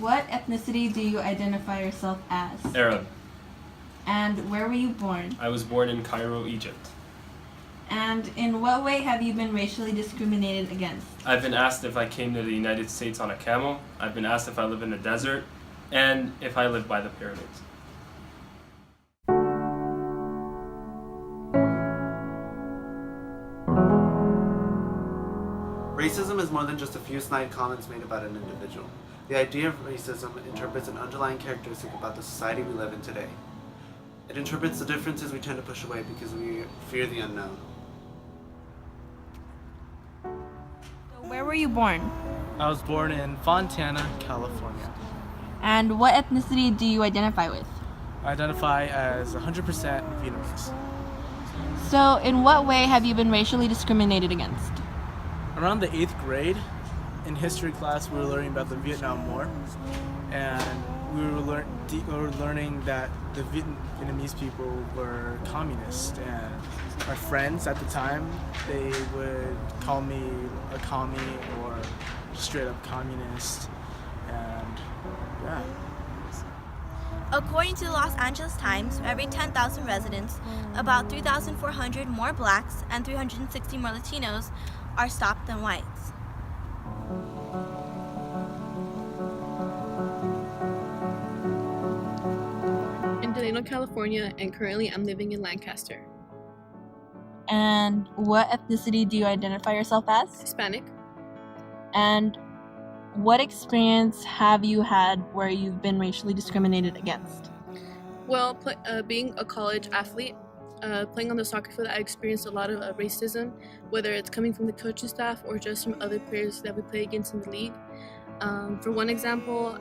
What ethnicity do you identify yourself as? Arab. And where were you born? I was born in Cairo, Egypt. And in what way have you been racially discriminated against? I've been asked if I came to the United States on a camel. I've been asked if I live in a desert, and if I live by the pyramids. Racism is more than just a few snide comments made about an individual. The idea of racism interprets an underlying characteristic about the society we live in today. It interprets the differences we tend to push away because we fear the unknown. Where were you born? I was born in Fontana, California. And what ethnicity do you identify with? I identify as 100% Vietnamese. So, in what way have you been racially discriminated against? Around the 8th grade, in history class, we were learning about the Vietnam War, and we were learning that the Vietnamese people were communist, and my friends at the time, they would call me a commie or straight up communist, and yeah. According to the Los Angeles Times, for every 10,000 residents, about 3,400 more blacks and 360 more Latinos are stopped than whites. In Delano, California, and currently I'm living in Lancaster. And what ethnicity do you identify yourself as? Hispanic. And what experience have you had where you've been racially discriminated against? Well, being a college athlete, playing on the soccer field, I experienced a lot of racism, whether it's coming from the coaching staff or just from other players that we play against in the league. For one example,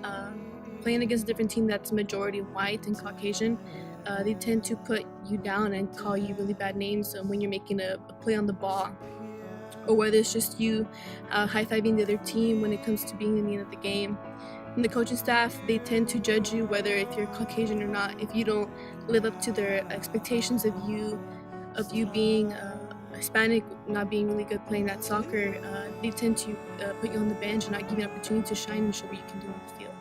playing against a different team that's majority white and Caucasian, they tend to put you down and call you really bad names when you're making a play on the ball. Or whether it's just you high-fiving the other team when it comes to being in the end of the game. And the coaching staff, they tend to judge you whether if you're Caucasian or not. If you don't live up to their expectations of you being Hispanic, not being really good playing that soccer, they tend to put you on the bench and not give you an opportunity to shine and show what you can do on the field.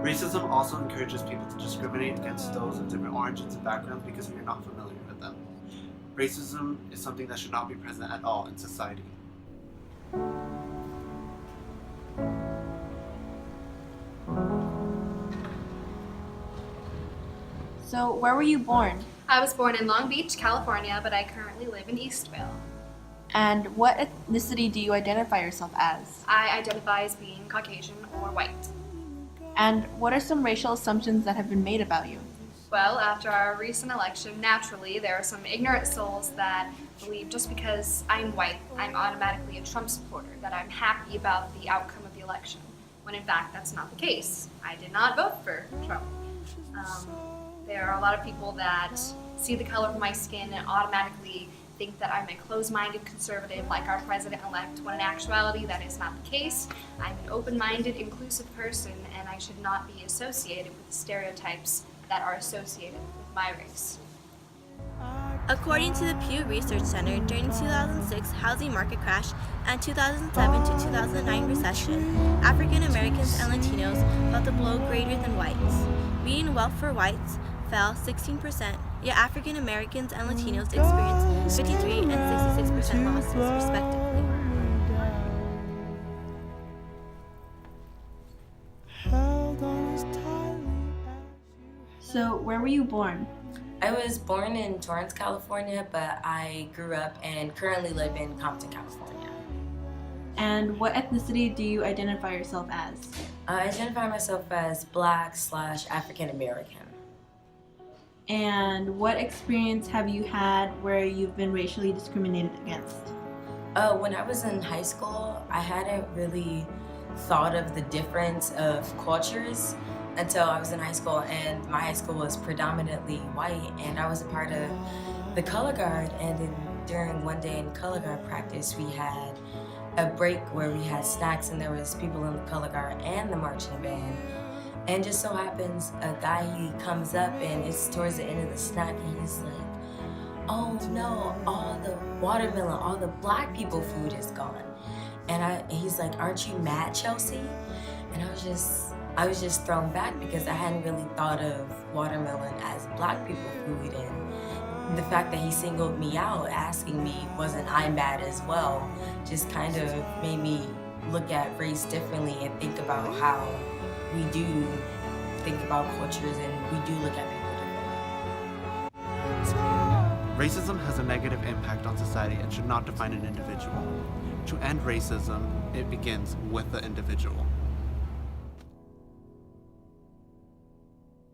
Racism also encourages people to discriminate against those of different origins and backgrounds because we are not familiar with them. Racism is something that should not be present at all in society. So, where were you born? I was born in Long Beach, California, but I currently live in Eastville. And what ethnicity do you identify yourself as? I identify as being Caucasian or white. And what are some racial assumptions that have been made about you? Well, after our recent election, naturally, there are some ignorant souls that believe just because I'm white, I'm automatically a Trump supporter, that I'm happy about the outcome of the election, when in fact that's not the case. I did not vote for Trump. There are a lot of people that see the color of my skin and automatically think that I'm a closed-minded conservative like our president-elect, when in actuality that is not the case. I'm an open-minded, inclusive person, and I should not be associated with the stereotypes that are associated with my race. According to the Pew Research Center, during the 2006 housing market crash and 2007 to 2009 recession, African Americans and Latinos felt a blow greater than whites. Median wealth for whites fell 16%, yet African Americans and Latinos experienced 53 and 66% losses, respectively. So, where were you born? I was born in Torrance, California, but I grew up and currently live in Compton, California. And what ethnicity do you identify yourself as? I identify myself as Black/African American. And what experience have you had where you've been racially discriminated against? When I was in high school, I hadn't really thought of the difference of cultures until I was in high school, and my high school was predominantly white, and I was a part of the color guard, and during one day in color guard practice, we had a break where we had snacks, and there was people in the color guard and the marching band. And just so happens, a guy, he comes up, and it's towards the end of the snack, and he's like, oh no, all the watermelon, all the black people food is gone. And he's like, "Aren't you mad, Chelsea?" And I was just thrown back because I hadn't really thought of watermelon as Black people food, and the fact that he singled me out, asking me, wasn't I mad as well, just kind of made me look at race differently and think about how we do think about cultures and we do look at people differently. Racism has a negative impact on society and should not define an individual. To end racism, it begins with the individual.